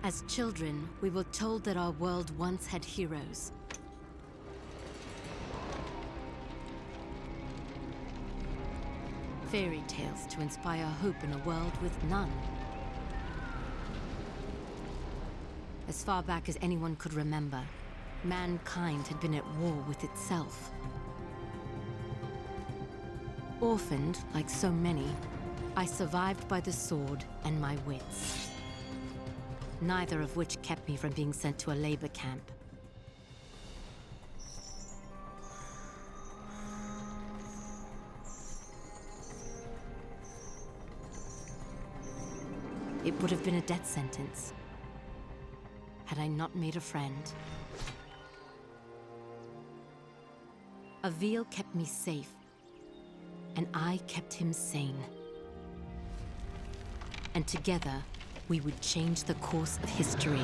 As children, we were told that our world once had heroes. Fairy tales to inspire hope in a world with none. As far back as anyone could remember, mankind had been at war with itself. Orphaned, like so many, I survived by the sword and my wits. Neither of which kept me from being sent to a labor camp. It would have been a death sentence had I not made a friend. Avil kept me safe, and I kept him sane. And together, we would change the course of history.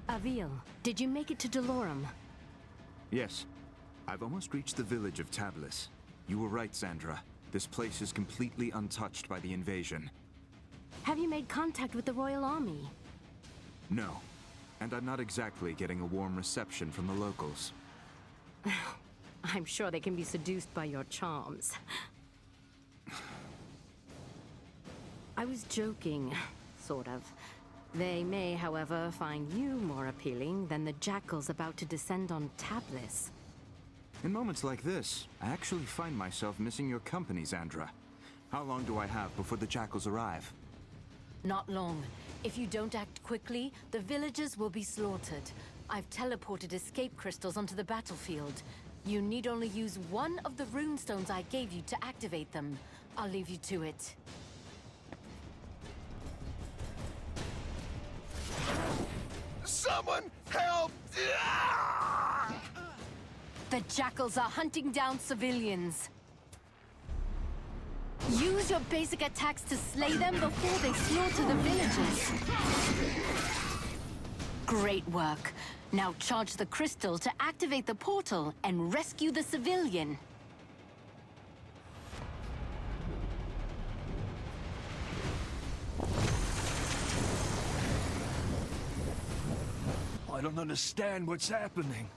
Avil, did you make it to Delorum? Yes. I've almost reached the village of Tablis. You were right, Sandra. This place is completely untouched by the invasion. Have you made contact with the Royal Army? No. And I'm not exactly getting a warm reception from the locals. I'm sure they can be seduced by your charms. I was joking, sort of. They may, however, find you more appealing than the jackals about to descend on Tablis. In moments like this, I actually find myself missing your company, Sandra. How long do I have before the jackals arrive? Not long. If you don't act quickly, the villagers will be slaughtered. I've teleported escape crystals onto the battlefield. You need only use one of the runestones I gave you to activate them. I'll leave you to it. Someone help! The jackals are hunting down civilians. Use your basic attacks to slay them before they slaughter the villagers. Great work. Now charge the crystal to activate the portal and rescue the civilian. I don't understand what's happening.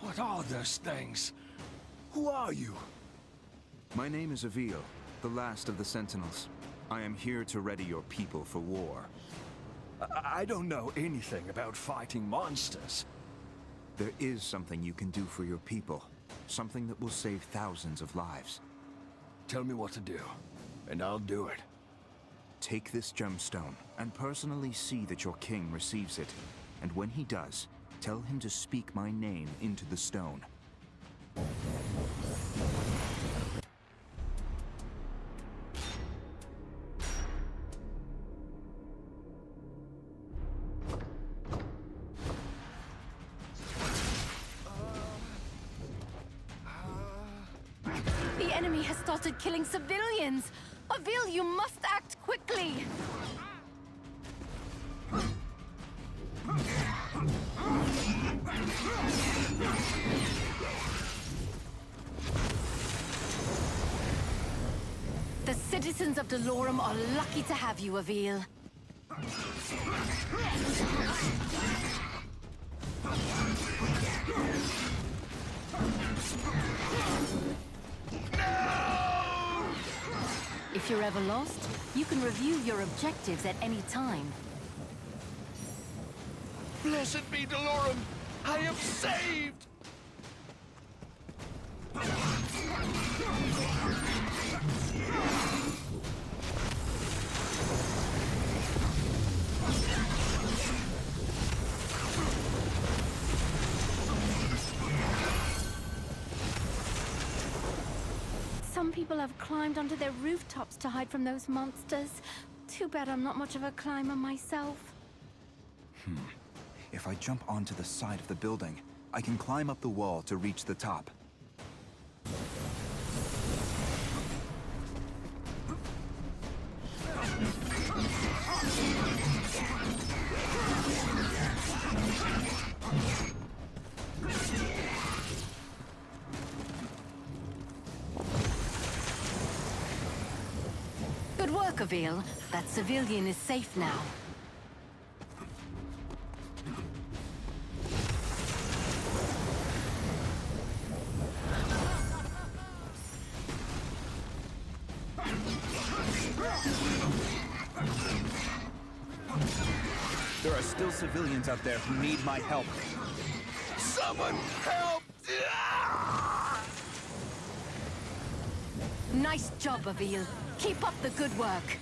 What are those things? Who are you? My name is Avil, the last of the Sentinels. I am here to ready your people for war. I don't know anything about fighting monsters. There is something you can do for your people. Something that will save thousands of lives. Tell me what to do, and I'll do it. Take this gemstone, and personally see that your king receives it. And when he does, tell him to speak my name into the stone. The enemy has started killing civilians! Avil, you must act quickly! The citizens of Delorum are lucky to have you, Avil. If you're ever lost, you can review your objectives at any time. Blessed be Delorum! I am saved! Some people have climbed onto their rooftops to hide from those monsters. Too bad I'm not much of a climber myself. If I jump onto the side of the building, I can climb up the wall to reach the top. Good work, Avil. That civilian is safe now. There are still civilians out there who need my help. Someone help! Nice job, Avil. Keep up the good work.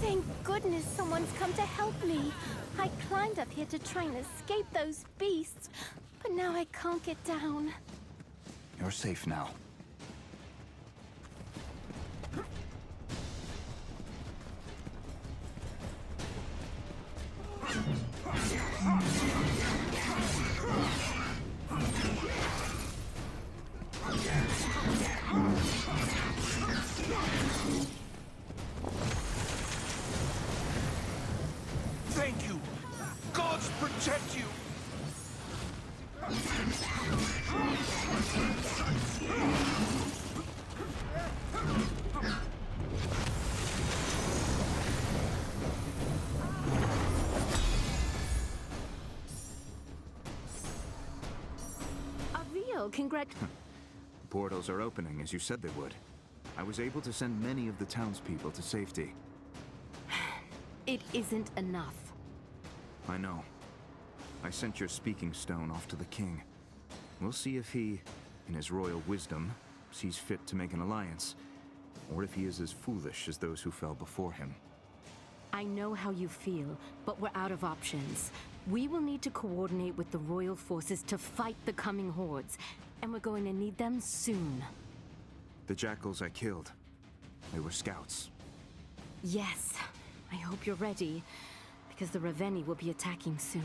Thank goodness someone's come to help me. I climbed up here to try and escape those beasts, but now I can't get down. You're safe now. Thank you! Gods protect you! Avil, congrat... The portals are opening as you said they would. I was able to send many of the townspeople to safety. It isn't enough. I know. I sent your speaking stone off to the king. We'll see if he, in his royal wisdom, sees fit to make an alliance, or if he is as foolish as those who fell before him. I know how you feel, but we're out of options. We will need to coordinate with the royal forces to fight the coming hordes, and we're going to need them soon. The jackals I killed, they were scouts. Yes, I hope you're ready, because the Raveni will be attacking soon.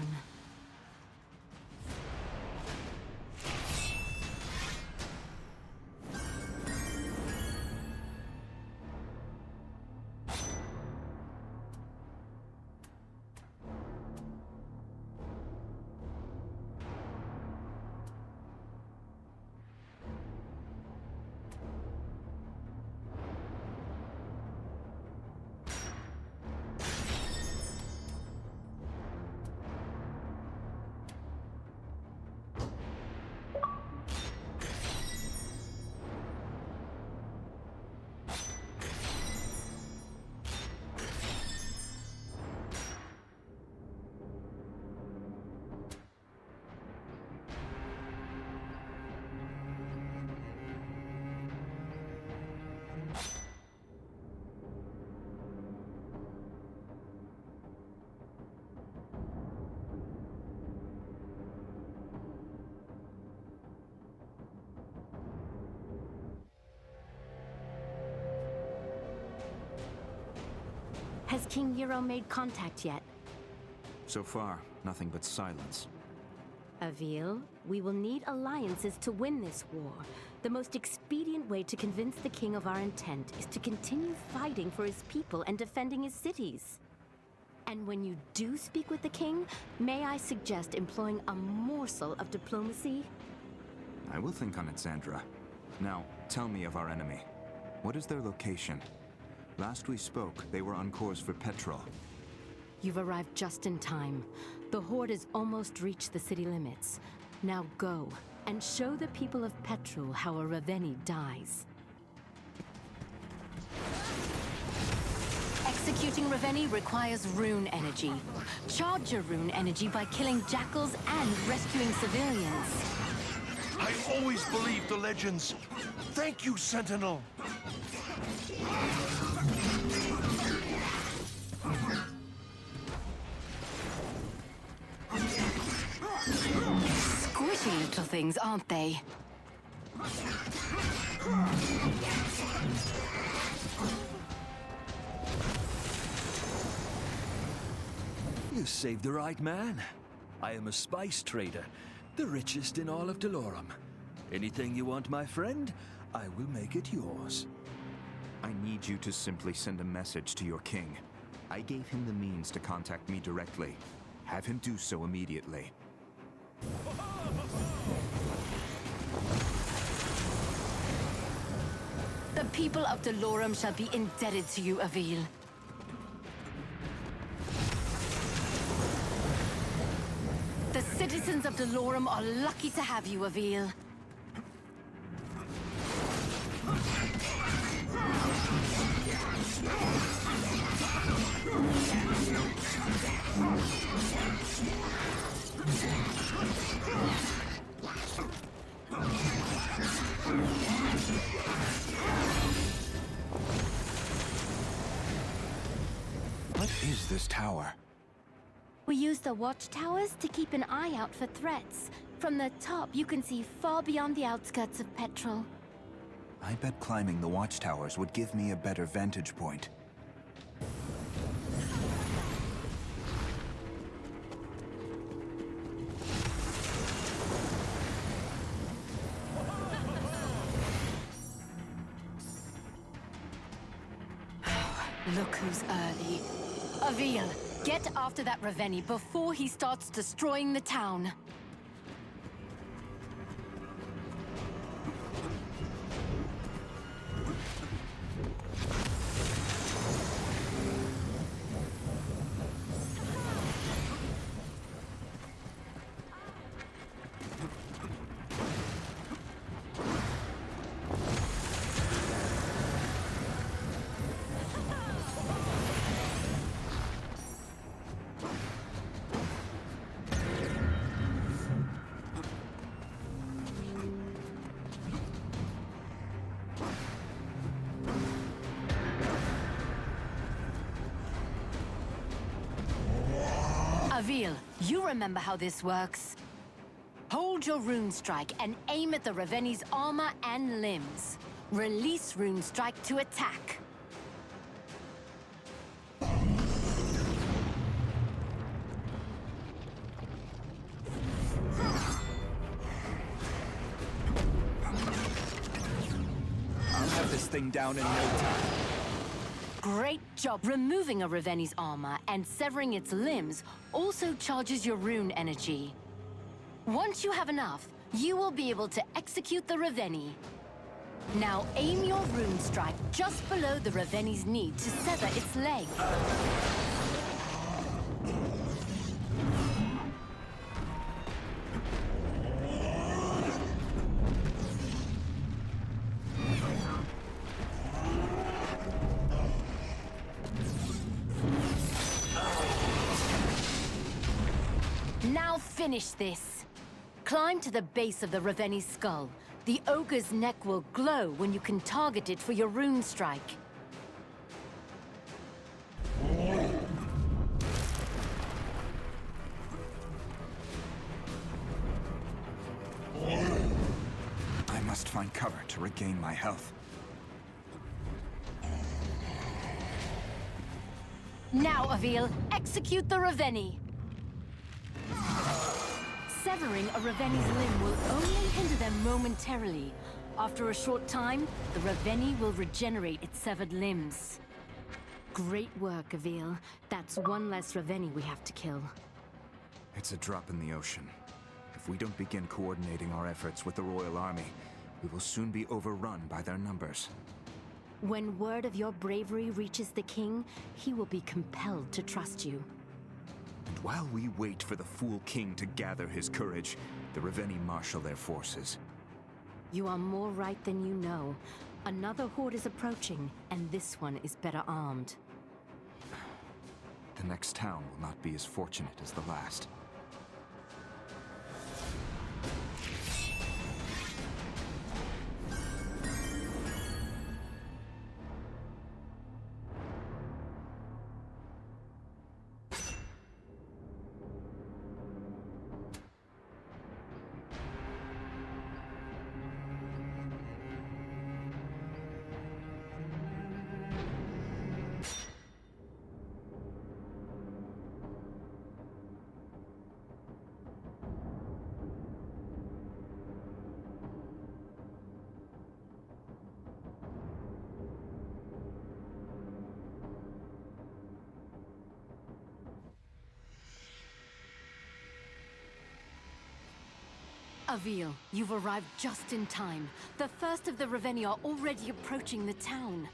Has King Euro made contact yet? So far, nothing but silence. Avil, we will need alliances to win this war. The most expedient way to convince the king of our intent is to continue fighting for his people and defending his cities. And when you do speak with the king, may I suggest employing a morsel of diplomacy? I will think on it, Sandra. Now, tell me of our enemy. What is their location? Last we spoke, they were on course for Petrol. You've arrived just in time. The Horde has almost reached the city limits. Now go, and show the people of Petrol how a Raveni dies. Executing Raveni requires rune energy. Charge your rune energy by killing jackals and rescuing civilians. I always believed the legends. Thank you, Sentinel. Squishy little things, aren't they? You saved the right man. I am a spice trader, the richest in all of Delorum. Anything you want, my friend, I will make it yours. I need you to simply send a message to your king. I gave him the means to contact me directly. Have him do so immediately. The people of Delorum shall be indebted to you, Avil. The citizens of Delorum are lucky to have you, Avil. What is this tower? We use the watchtowers to keep an eye out for threats. From the top, you can see far beyond the outskirts of Petrol. I bet climbing the watchtowers would give me a better vantage point. Look who's early. Avil, get after that Raveni before he starts destroying the town. Avil, you remember how this works. Hold your rune strike and aim at the Raveni's armor and limbs. Release rune strike to attack. I'll have this thing down in no time. Great job. Removing a Raveni's armor and severing its limbs also charges your rune energy. Once you have enough, you will be able to execute the Raveni. Now aim your rune strike just below the Raveni's knee to sever its leg. Now finish this. Climb to the base of the Raveni's skull. The ogre's neck will glow when you can target it for your rune strike. I must find cover to regain my health. Now, Avil, execute the Raveni. Severing a Raveni's limb will only hinder them momentarily. After a short time, the Raveni will regenerate its severed limbs. Great work, Avil. That's one less Raveni we have to kill. It's a drop in the ocean. If we don't begin coordinating our efforts with the Royal Army, we will soon be overrun by their numbers. When word of your bravery reaches the king, he will be compelled to trust you. And while we wait for the fool king to gather his courage, the Raveni marshal their forces. You are more right than you know. Another horde is approaching, and this one is better armed. The next town will not be as fortunate as the last. Avil, you've arrived just in time. The first of the Reveni are already approaching the town.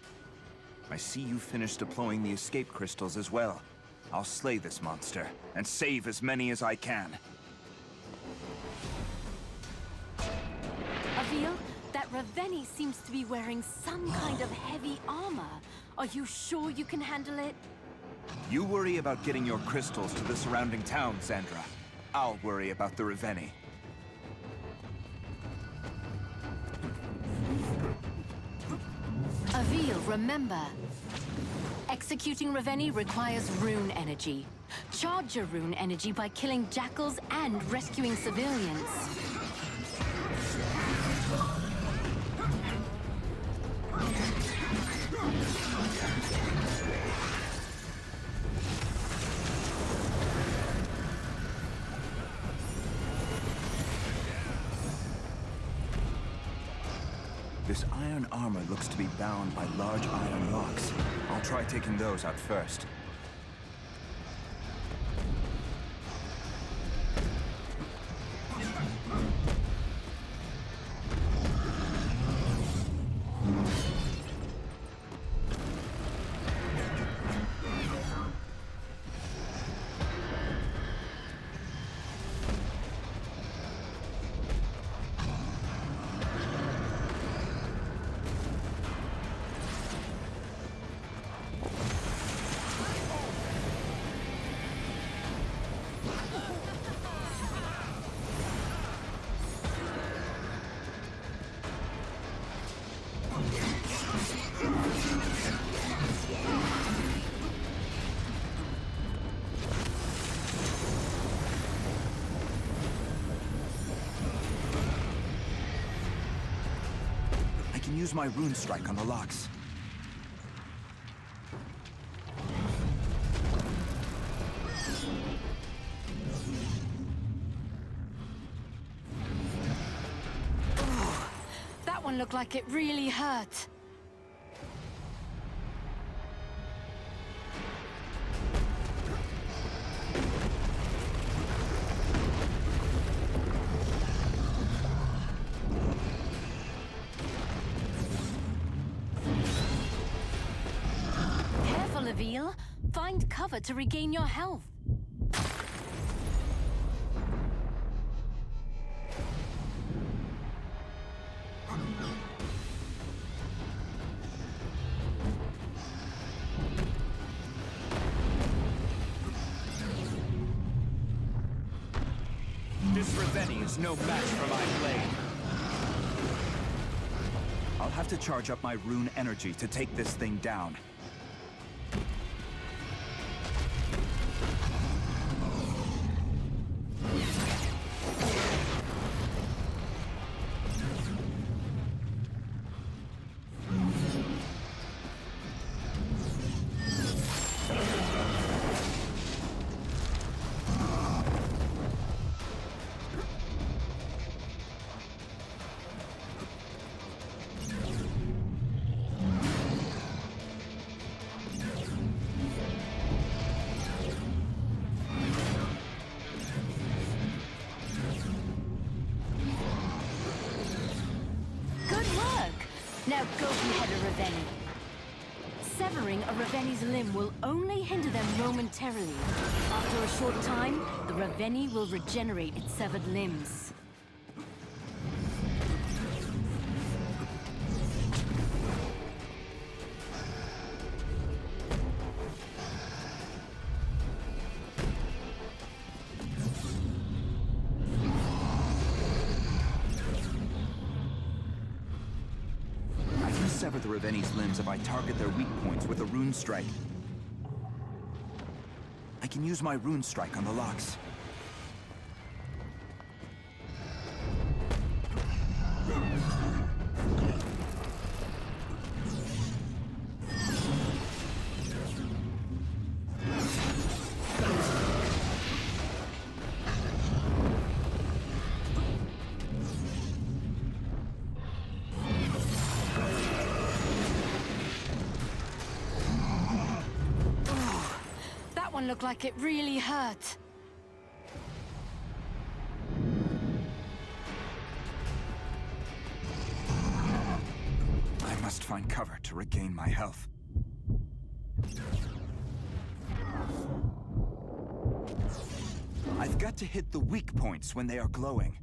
I see you finished deploying the escape crystals as well. I'll slay this monster, and save as many as I can. Avil, that Reveni seems to be wearing some kind of heavy armor. Are you sure you can handle it? You worry about getting your crystals to the surrounding town, Sandra. I'll worry about the Reveni. Avil, remember, executing Reveni requires rune energy. Charge your rune energy by killing jackals and rescuing civilians. This iron armor looks to be bound by large iron locks. I'll try taking those out first. I can use my rune strike on the locks. That one looked like it really hurt. Careful, Avil. Find cover to regain your health. This Reveni is no match for my blade. I'll have to charge up my rune energy to take this thing down. Now go behead a Reveni. Severing a Reveni's limb will only hinder them momentarily. After a short time, the Reveni will regenerate its severed limbs. Sever the Reveni's limbs if I target their weak points with a rune strike. I can use my rune strike on the locks. Looked like it really hurt. find cover to regain my health. I've got to hit the weak points when they are glowing.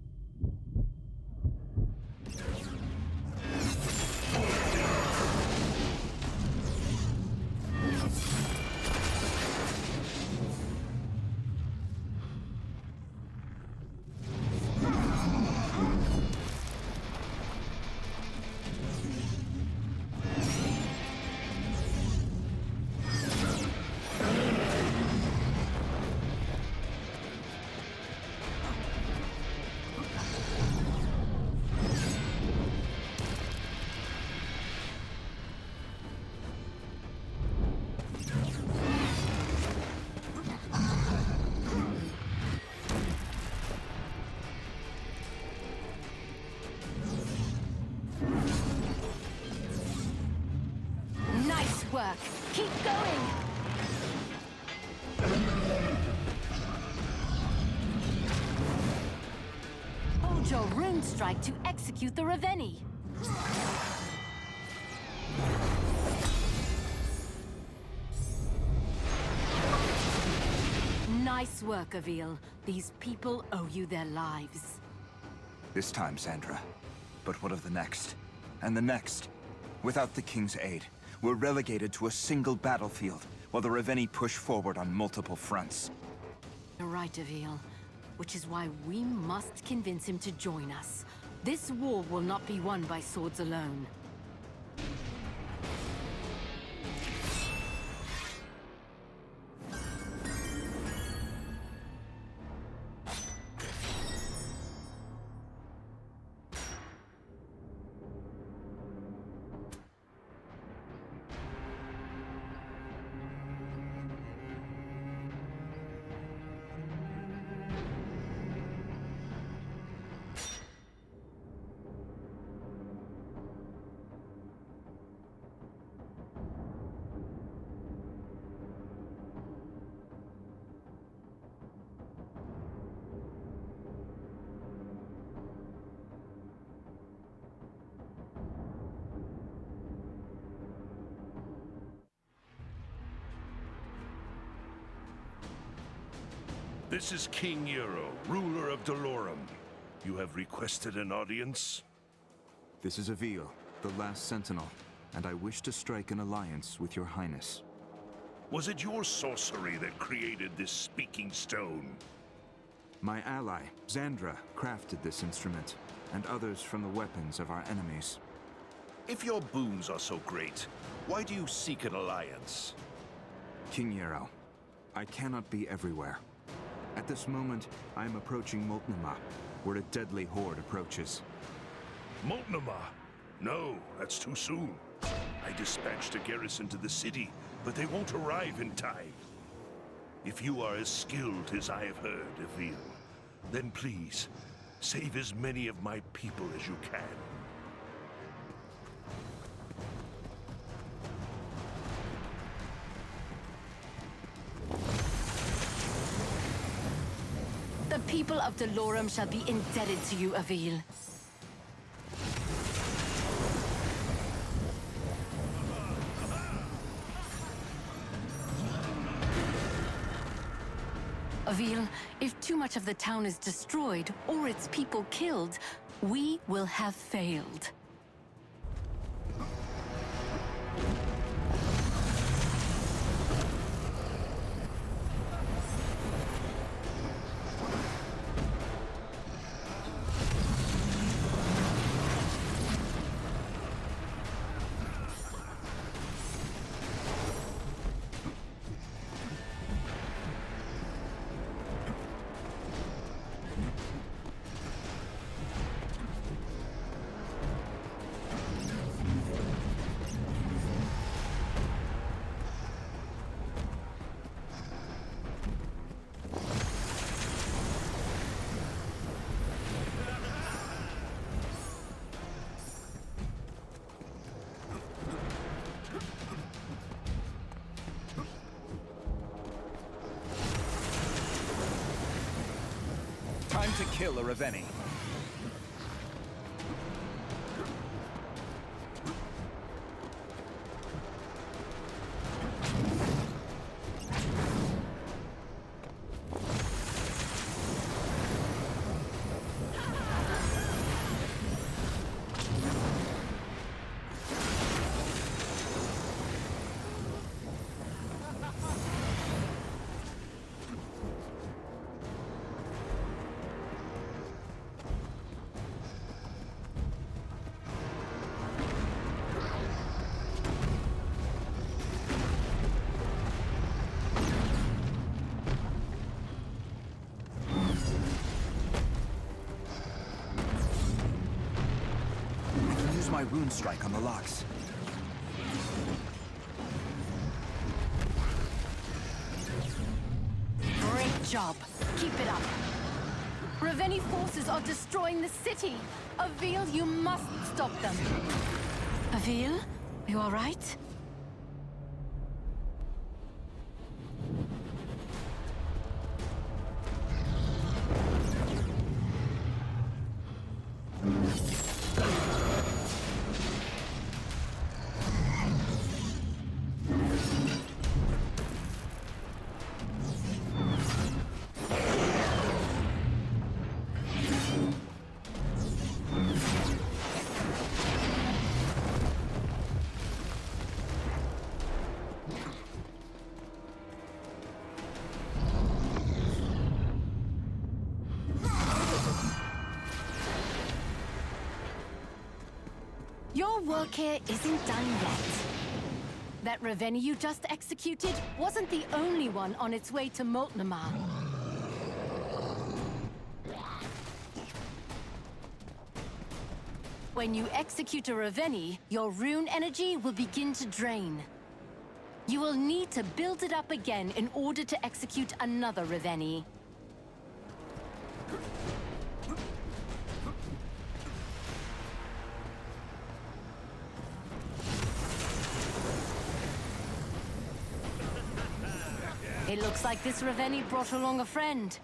Work. Keep going! Hold your rune strike to execute the Ravenni. Nice work, Avil. These people owe you their lives. This time, Sandra. But what of the next? And the next? Without the King's aid, we're relegated to a single battlefield, while the Ravenni push forward on multiple fronts. You're right, Avil. Which is why we must convince him to join us. This war will not be won by swords alone. This is King Euro, ruler of Dolorum. You have requested an audience? This is Avil, the last sentinel, and I wish to strike an alliance with your highness. Was it your sorcery that created this speaking stone? My ally, Xandra, crafted this instrument, and others from the weapons of our enemies. If your boons are so great, why do you seek an alliance? King Yarrow, I cannot be everywhere. At this moment, I am approaching Moltnima, where a deadly horde approaches. Moltnima? No, that's too soon. I dispatched a garrison to the city, but they won't arrive in time. If you are as skilled as I have heard, Avil, then please, save as many of my people as you can. The people of Dolorum shall be indebted to you, Avil. Avil, if too much of the town is destroyed or its people killed, we will have failed. Time to kill a Ravenni. my rune strike on the locks. Great job. Keep it up. Ravenni forces are destroying the city. Avil, you must stop them. Avil, you all right? Your work here isn't done yet. That Ravenni you just executed wasn't the only one on its way to Moltnamar. When you execute a Ravenni, your rune energy will begin to drain. You will need to build it up again in order to execute another Ravenni. It looks like this Ravenni brought along a friend.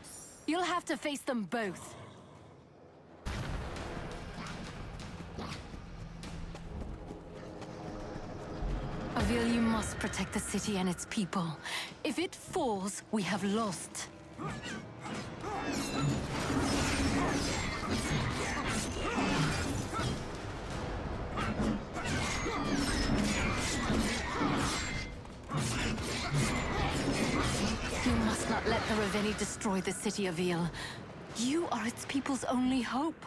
You'll have to face them both. Avil, you must protect the city and its people. If it falls, we have lost. You must not let the Ravenni destroy the city of Avil. You are its people's only hope.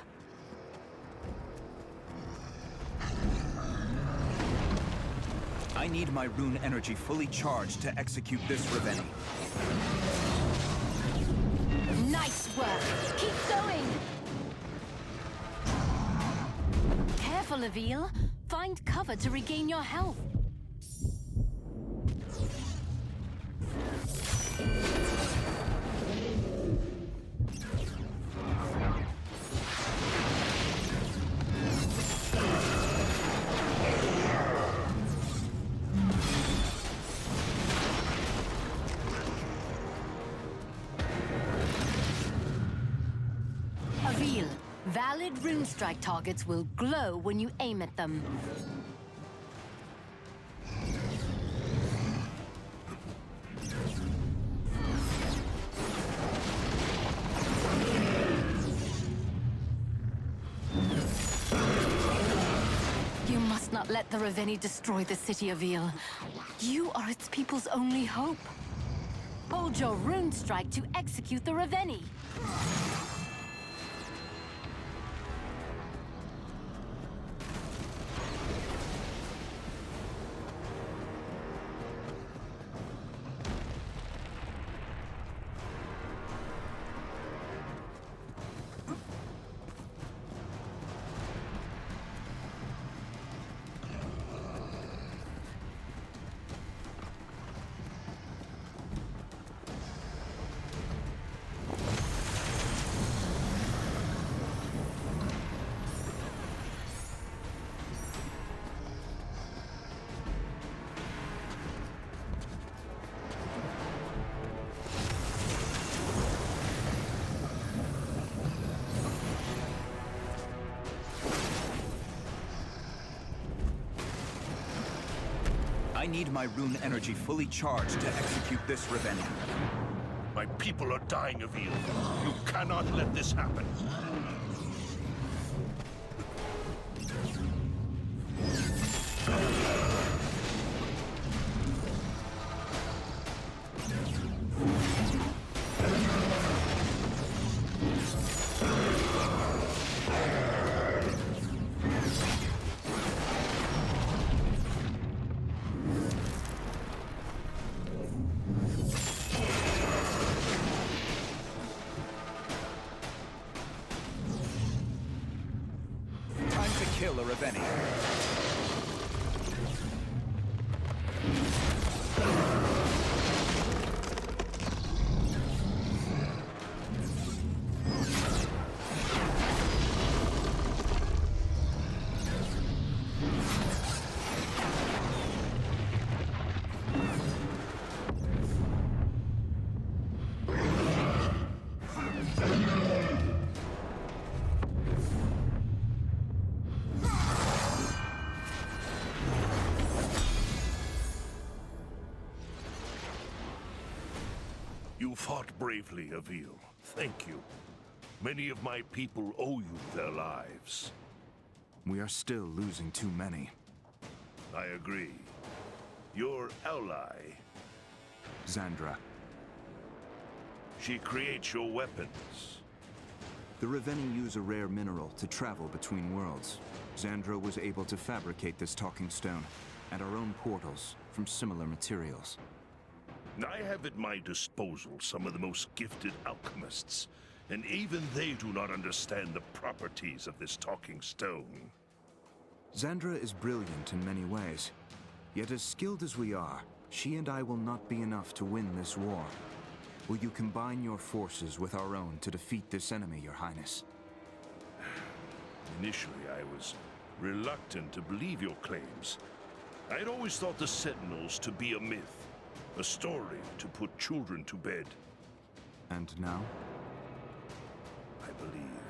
I need my rune energy fully charged to execute this Ravenni. Nice work! Keep going! Careful, Avil. Find cover to regain your health. Avil, valid rune strike targets will glow when you aim at them. You must not let the Ravenni destroy the city of Avil. You are its people's only hope. Hold your rune strike to execute the Ravenni. I need my rune energy fully charged to execute this Ravenni. My people are dying of you. You cannot let this happen. kill a Reveni. You fought bravely, Avil. Thank you. Many of my people owe you their lives. We are still losing too many. I agree. Your ally, Xandra. she creates your weapons. The Reveni use a rare mineral to travel between worlds. Xandra was able to fabricate this talking stone, and our own portals, from similar materials. I have at my disposal some of the most gifted alchemists, and even they do not understand the properties of this talking stone. Xandra is brilliant in many ways. Yet as skilled as we are, she and I will not be enough to win this war. Will you combine your forces with our own to defeat this enemy, Your Highness? Initially, I was reluctant to believe your claims. I had always thought the Sentinels to be a myth, a story to put children to bed. And now? I believe